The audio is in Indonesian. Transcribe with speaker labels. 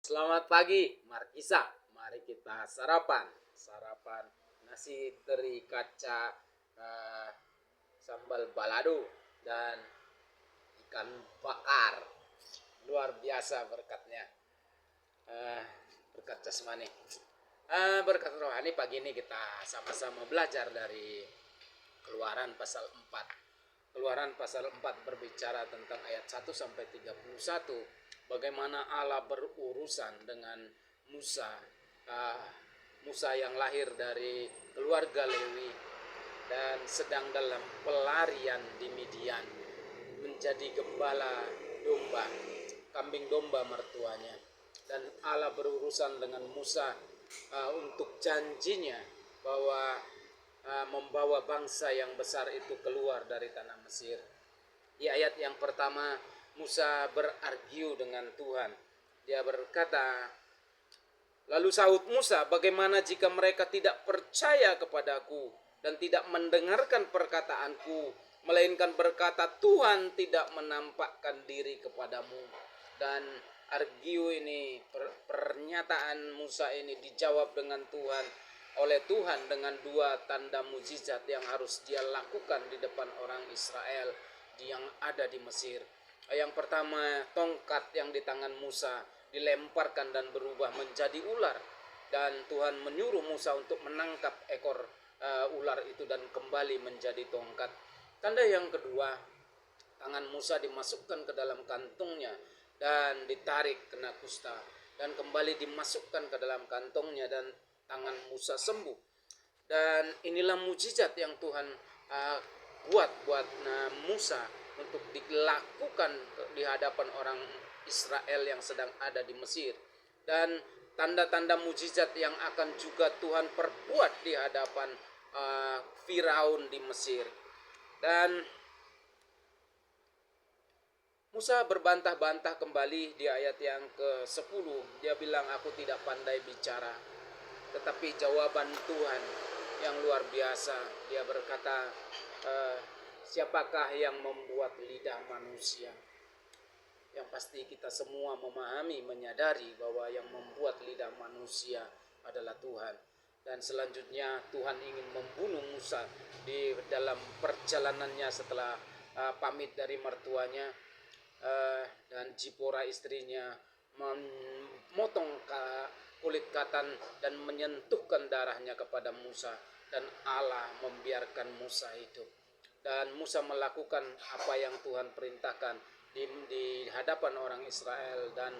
Speaker 1: Selamat pagi, Markisa. Mari kita sarapan. Sarapan nasi teri kaca, eh, sambal balado, dan ikan bakar. Luar biasa berkatnya. Eh, Berkat jasmani. Berkat rohani, pagi ini kita sama-sama belajar dari Keluaran pasal 4. Keluaran pasal 4 berbicara tentang ayat 1 sampai 31. Bagaimana Allah berurusan dengan Musa. Uh, Musa yang lahir dari keluarga Lewi dan sedang dalam pelarian di Midian, menjadi gembala domba, kambing domba mertuanya. Dan Allah berurusan dengan Musa untuk janjinya bahwa membawa bangsa yang besar itu keluar dari tanah Mesir. Di ayat yang pertama, Musa berargu dengan Tuhan. Dia berkata, lalu sahut Musa, bagaimana jika mereka tidak percaya kepadaku dan tidak mendengarkan perkataanku, melainkan berkata, Tuhan tidak menampakkan diri kepadamu. Dan argu ini, pernyataan Musa ini dijawab dengan oleh Tuhan dengan dua tanda mujizat yang harus dia lakukan di depan orang Israel yang ada di Mesir. Yang pertama, tongkat yang di tangan Musa dilemparkan dan berubah menjadi ular, dan Tuhan menyuruh Musa untuk menangkap ekor ular itu dan kembali menjadi tongkat. Tanda yang kedua, tangan Musa dimasukkan ke dalam kantungnya dan ditarik kena kusta, dan kembali dimasukkan ke dalam kantungnya dan tangan Musa sembuh. Dan inilah mujizat yang Tuhan buat Musa untuk dilakukan di hadapan orang Israel yang sedang ada di Mesir. Dan tanda-tanda mujizat yang akan juga Tuhan perbuat di hadapan Firaun di Mesir. Dan Musa berbantah-bantah kembali di ayat yang ke-10. Dia bilang, aku tidak pandai bicara. Tetapi jawaban Tuhan yang luar biasa. Dia berkata, siapakah yang membuat lidah manusia? Yang pasti kita semua memahami, menyadari bahwa yang membuat lidah manusia adalah Tuhan. Dan selanjutnya Tuhan ingin membunuh Musa di dalam perjalanannya setelah pamit dari mertuanya, dan Zipora istrinya memotong kulit katan dan menyentuhkan darahnya kepada Musa, dan Allah membiarkan Musa hidup. Dan Musa melakukan apa yang Tuhan perintahkan di hadapan orang Israel, dan